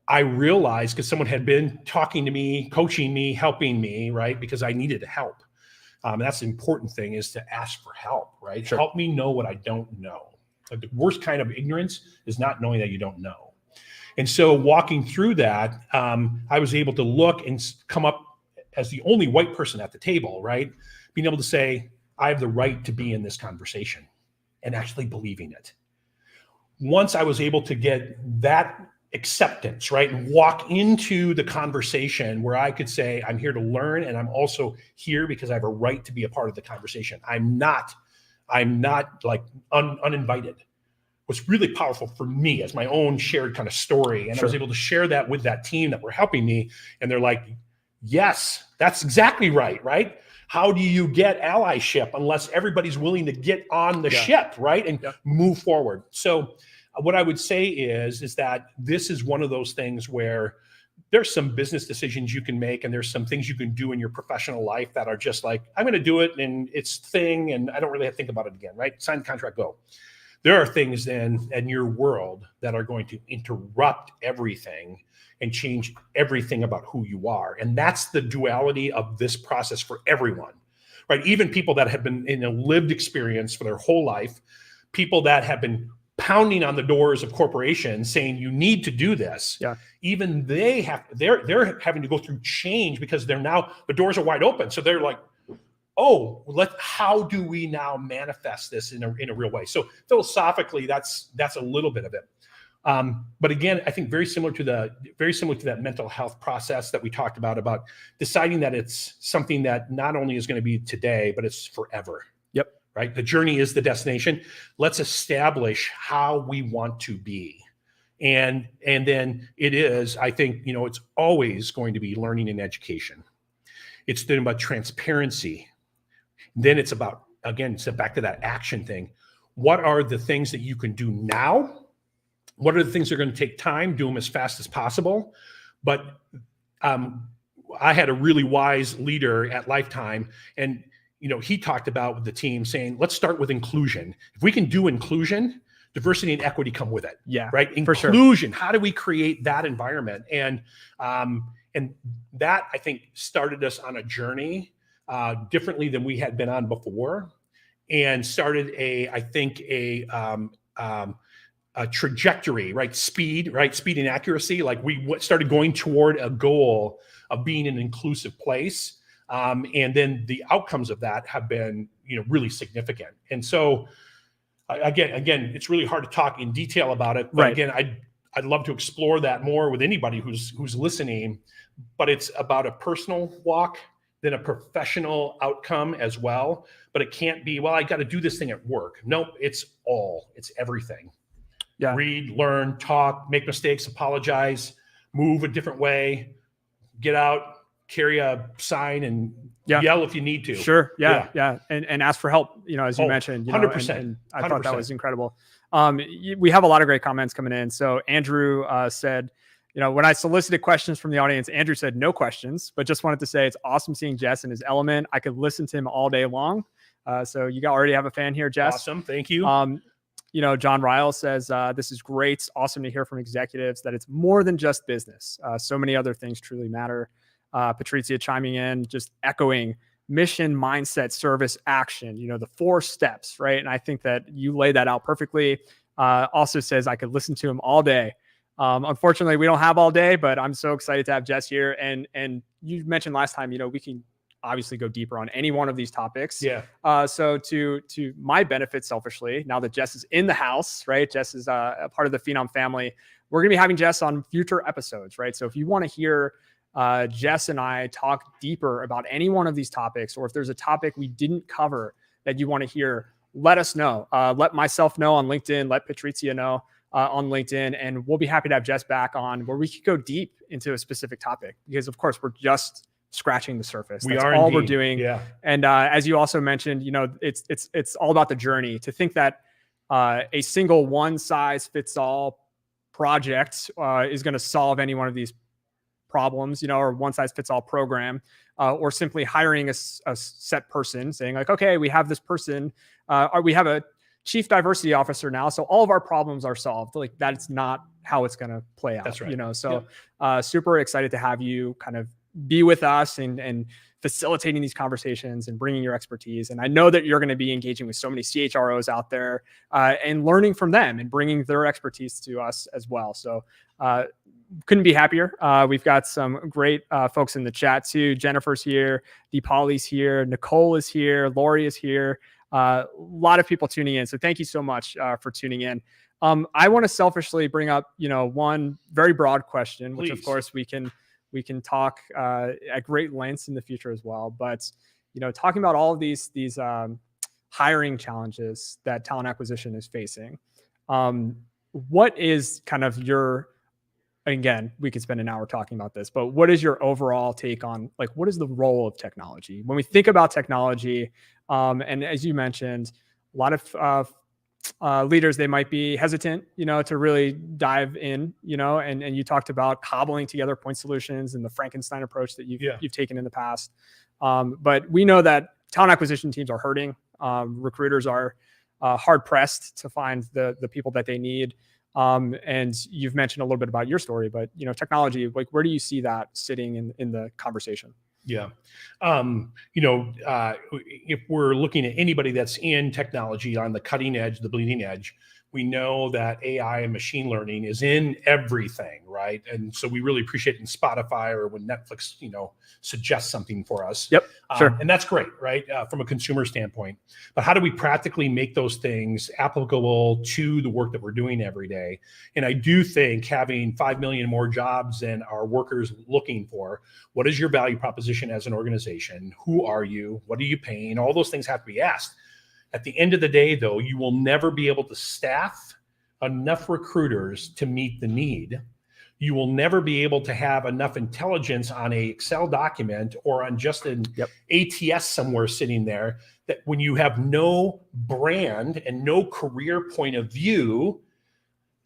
I realized, because someone had been talking to me, coaching me, helping me, right? Because I needed help. That's the important thing, is to ask for help, right? Help me know what I don't know. Like, the worst kind of ignorance is not knowing that you don't know. And so walking through that, I was able to look and come up as the only white person at the table, right? Being able to say, I have the right to be in this conversation, and actually believing it. Once I was able to get that acceptance, right, and walk into the conversation where I could say, I'm here to learn, and I'm also here because I have a right to be a part of the conversation. I'm not like uninvited. Was really powerful for me as my own shared kind of story. And I was able to share that with that team that were helping me. And they're like, yes, that's exactly right, right? How do you get allyship unless everybody's willing to get on the ship, right? And move forward. So what I would say is that this is one of those things where there's some business decisions you can make, and there's some things you can do in your professional life that are just like, I'm going to do it and it's thing, and I don't really have to think about it again, right? Sign the contract, go. There are things then in your world that are going to interrupt everything and change everything about who you are. And that's the duality of this process for everyone, right? Even people that have been in a lived experience for their whole life, people that have been pounding on the doors of corporations saying you need to do this. Even they're having to go through change, because they're now, the doors are wide open. So they're like, oh, how do we now manifest this in a real way? So philosophically, that's a little bit of it. But again, I think very similar to that mental health process that we talked about deciding that it's something that not only is going to be today, but it's forever. Right? The journey is the destination. Let's establish how we want to be. And then it is, I think, it's always going to be learning and education. It's then about transparency. Then it's about, again, so back to that action thing. What are the things that you can do now? What are the things that are going to take time? Do them as fast as possible. But I had a really wise leader at Lifetime, and he talked about with the team saying, let's start with inclusion. If we can do inclusion, diversity and equity come with it. Right? Inclusion. How do we create that environment? And that, I think, started us on a journey differently than we had been on before, and started a trajectory, right? Speed and accuracy. Like, we started going toward a goal of being an inclusive place. And then the outcomes of that have been, really significant. And so again, it's really hard to talk in detail about it, but again, I'd love to explore that more with anybody who's listening, but it's about a personal walk, then a professional outcome as well. But it can't be, well, I got to do this thing at work. Nope. It's everything. Read, learn, talk, make mistakes, apologize, move a different way, get out, carry a sign, and yell if you need to. And ask for help, as you mentioned, 100%. And I thought that was incredible. We have a lot of great comments coming in. So Andrew said, when I solicited questions from the audience, Andrew said no questions, but just wanted to say it's awesome seeing Jess in his element. I could listen to him all day long. So you already have a fan here, Jess. Awesome. Thank you. John Ryle says, this is great. Awesome to hear from executives that it's more than just business. So many other things truly matter. Patrizia chiming in, just echoing mission, mindset, service, action, the 4 steps, right? And I think that you lay that out perfectly. Also says I could listen to him all day. Unfortunately, we don't have all day, but I'm so excited to have Jess here. And you mentioned last time, we can obviously go deeper on any one of these topics. Yeah. So to my benefit, selfishly, now that Jess is in the house, right? Jess is a part of the Phenom family. We're going to be having Jess on future episodes, right? So if you want to hear Jess and I talk deeper about any one of these topics, or if there's a topic we didn't cover that you want to hear, let us know. Let myself know on LinkedIn. Let Patrizia know on LinkedIn, and we'll be happy to have Jess back on where we could go deep into a specific topic, because of course we're just scratching the surface. That's all we're doing. Yeah. And as you also mentioned, it's all about the journey. To think that a single one size fits all project is going to solve any one of these problems, or one size fits all program, or simply hiring a set person saying like, okay, we have this person, or we have a chief diversity officer now, so all of our problems are solved. Like, that's not how it's going to play out. That's right. So super excited to have you kind of be with us and facilitating these conversations and bringing your expertise. And I know that you're going to be engaging with so many CHROs out there and learning from them and bringing their expertise to us as well. So couldn't be happier. We've got some great folks in the chat too. Jennifer's here, Deepali's here, Nicole is here, Lori is here. A lot of people tuning in. So thank you so much for tuning in. I want to selfishly bring up, one very broad question, which of course we can talk at great lengths in the future as well. But, talking about all of these hiring challenges that talent acquisition is facing, what is kind of your, again, we could spend an hour talking about this, but what is your overall take on, like, what is the role of technology? When we think about technology, and as you mentioned, a lot of leaders, they might be hesitant, to really dive in, and you talked about cobbling together point solutions and the Frankenstein approach that you've taken in the past. But we know that talent acquisition teams are hurting. Recruiters are hard pressed to find the people that they need. And you've mentioned a little bit about your story, but technology, like, where do you see that sitting in the conversation? Yeah. If we're looking at anybody that's in technology on the cutting edge, the bleeding edge, we know that AI and machine learning is in everything, right? And so we really appreciate it in Spotify or when Netflix, suggests something for us. Yep, sure. And that's great, right? From a consumer standpoint. But how do we practically make those things applicable to the work that we're doing every day? And I do think having 5 million more jobs than our workers looking for, what is your value proposition as an organization? Who are you? What are you paying? All those things have to be asked. At the end of the day, though, you will never be able to staff enough recruiters to meet the need. You will never be able to have enough intelligence on an Excel document or on just an ATS somewhere sitting there, that when you have no brand and no career point of view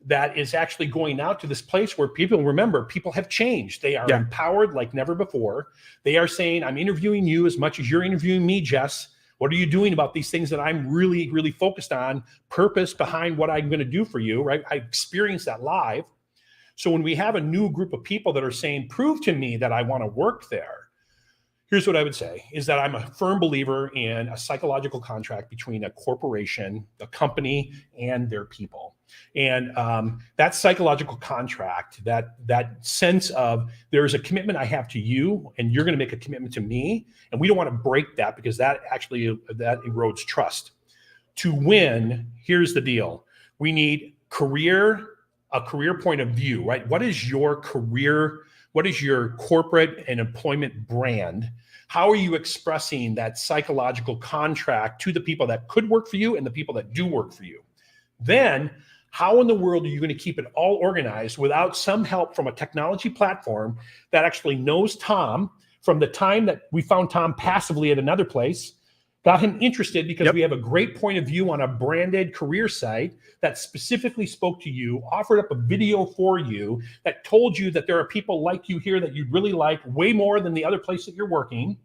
that is actually going out to this place where people have changed. They are empowered like never before. They are saying, I'm interviewing you as much as you're interviewing me, Jess. What are you doing about these things that I'm really, really focused on? Purpose behind what I'm going to do for you, right? I experienced that live. So when we have a new group of people that are saying, prove to me that I want to work there, here's what I would say is that I'm a firm believer in a psychological contract between a corporation, a company, and their people. And that psychological contract, that sense of there's a commitment I have to you, and you're going to make a commitment to me, and we don't want to break that because that erodes trust. To win, here's the deal: we need a career point of view, right? What is your career? What is your corporate and employment brand? How are you expressing that psychological contract to the people that could work for you and the people that do work for you? Then, how in the world are you going to keep it all organized without some help from a technology platform that actually knows Tom from the time that we found Tom passively at another place got him interested because Yep. we have a great point of view on a branded career site that specifically spoke to you, offered up a video for you that told you that there are people like you here that you'd really like way more than the other place that you're working.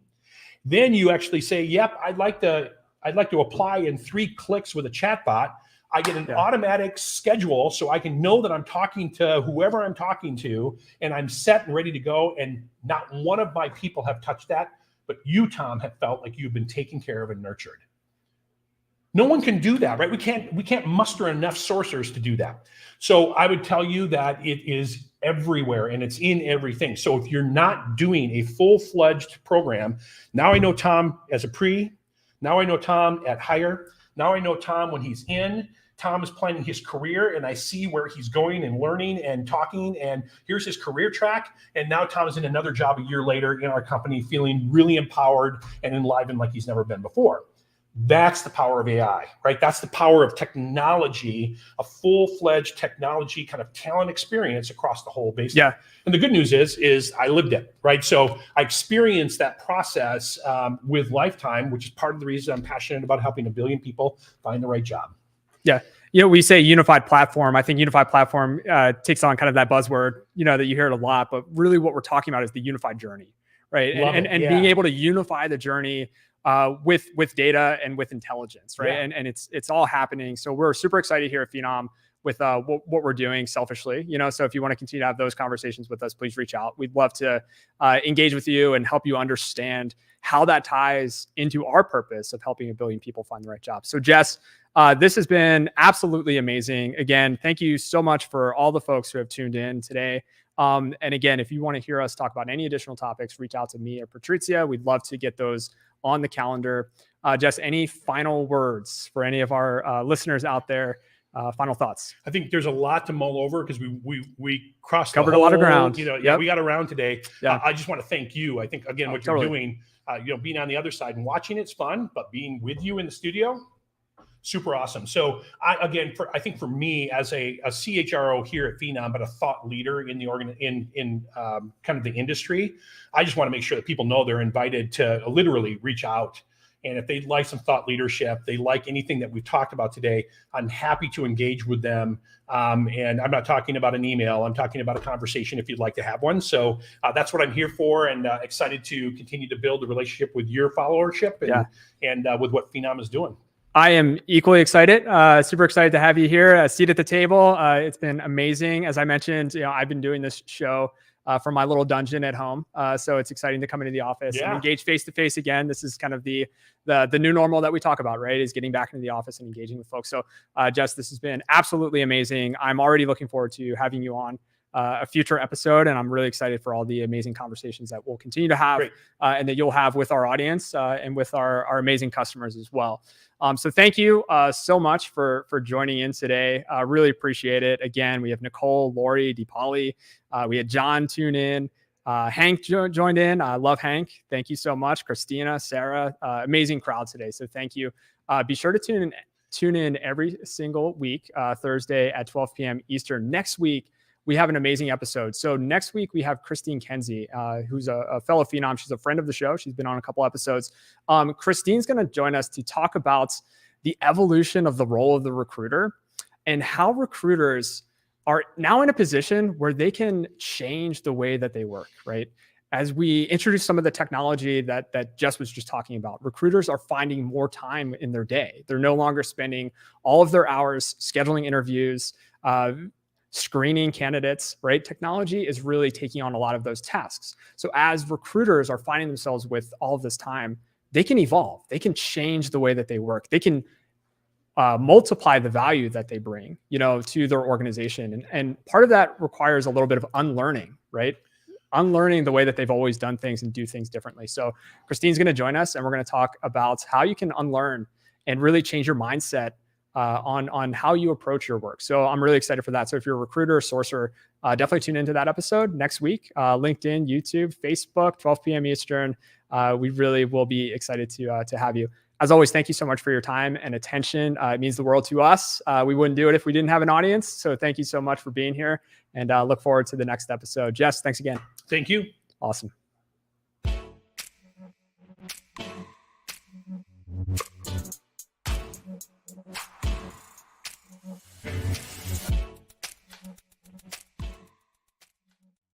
Then you actually say, yep, I'd like to apply in 3 clicks with a chatbot. I get an automatic schedule so I can know that I'm talking to whoever I'm talking to, and I'm set and ready to go. And not one of my people have touched that, but you, Tom, have felt like you've been taken care of and nurtured. No one can do that, right? We can't muster enough sourcers to do that. So I would tell you that it is everywhere and it's in everything. So if you're not doing a full-fledged program, now I know Tom as a pre, now I know Tom at hire, now I know Tom when he's in. Tom is planning his career and I see where he's going and learning and talking, and here's his career track. And now Tom is in another job a year later in our company, feeling really empowered and enlivened like he's never been before. That's the power of AI, right? That's the power of technology, a full-fledged technology kind of talent experience across the whole base. Yeah. And the good news is I lived it, right? So I experienced that process with Lifetime, which is part of the reason I'm passionate about helping 1 billion people find the right job. Yeah. We say unified platform. I think unified platform takes on kind of that buzzword, that you hear it a lot, but really what we're talking about is the unified journey, right? And being able to unify the journey with data and with intelligence, right? Yeah. And it's all happening. So we're super excited here at Phenom with what we're doing selfishly, so if you want to continue to have those conversations with us, please reach out. We'd love to engage with you and help you understand how that ties into our purpose of helping 1 billion people find the right job. So Jess, this has been absolutely amazing. Again, thank you so much for all the folks who have tuned in today. And again, if you want to hear us talk about any additional topics, reach out to me or Patrizia. We'd love to get those on the calendar. Jess, any final words for any of our listeners out there? Final thoughts. I think there's a lot to mull over because we covered a lot of ground. We got around today. Yeah. I just want to thank you. I think again, what you're doing, being on the other side and watching it's fun, but being with you in the studio, super awesome. So I think for me as a CHRO here at Phenom, but a thought leader in the in kind of the industry, I just want to make sure that people know they're invited to literally reach out. And if they'd like some thought leadership, they like anything that we've talked about today, I'm happy to engage with them. And I'm not talking about an email. I'm talking about a conversation if you'd like to have one. So that's what I'm here for, and excited to continue to build a relationship with your followership and with what Phenom is doing. I am equally excited, super excited to have you here, a seat at the table. It's been amazing. As I mentioned, I've been doing this show from my little dungeon at home. So it's exciting to come into the office and engage face-to-face again. This is kind of the new normal that we talk about, right? Is getting back into the office and engaging with folks. So Jess, this has been absolutely amazing. I'm already looking forward to having you on a future episode. And I'm really excited for all the amazing conversations that we'll continue to have and that you'll have with our audience and with our amazing customers as well. So thank you so much for joining in today. Really appreciate it. Again, we have Nicole, Lori, Deepali. We had John tune in. Hank joined in. I love Hank. Thank you so much. Christina, Sarah, amazing crowd today. So thank you. Be sure to tune in every single week, Thursday at 12 p.m. Eastern. Next week, we have an amazing episode. So next week we have Christine Kenzie, who's a fellow Phenom. She's a friend of the show. She's been on a couple episodes. Christine's going to join us to talk about the evolution of the role of the recruiter and how recruiters are now in a position where they can change the way that they work, right? As we introduce some of the technology that Jess was just talking about, recruiters are finding more time in their day. They're no longer spending all of their hours scheduling interviews, screening candidates, right? Technology is really taking on a lot of those tasks. So as recruiters are finding themselves with all of this time, they can evolve. They can change the way that they work. They can multiply the value that they bring, to their organization. And part of that requires a little bit of unlearning, right? Unlearning the way that they've always done things and do things differently. So Christine's going to join us and we're going to talk about how you can unlearn and really change your mindset on how you approach your work. So I'm really excited for that. So if you're a recruiter or sourcer, definitely tune into that episode next week. LinkedIn, YouTube, Facebook, 12 p.m. Eastern. We really will be excited to have you. As always, thank you so much for your time and attention. It means the world to us. We wouldn't do it if we didn't have an audience. So thank you so much for being here and look forward to the next episode. Jess, thanks again. Thank you. Awesome.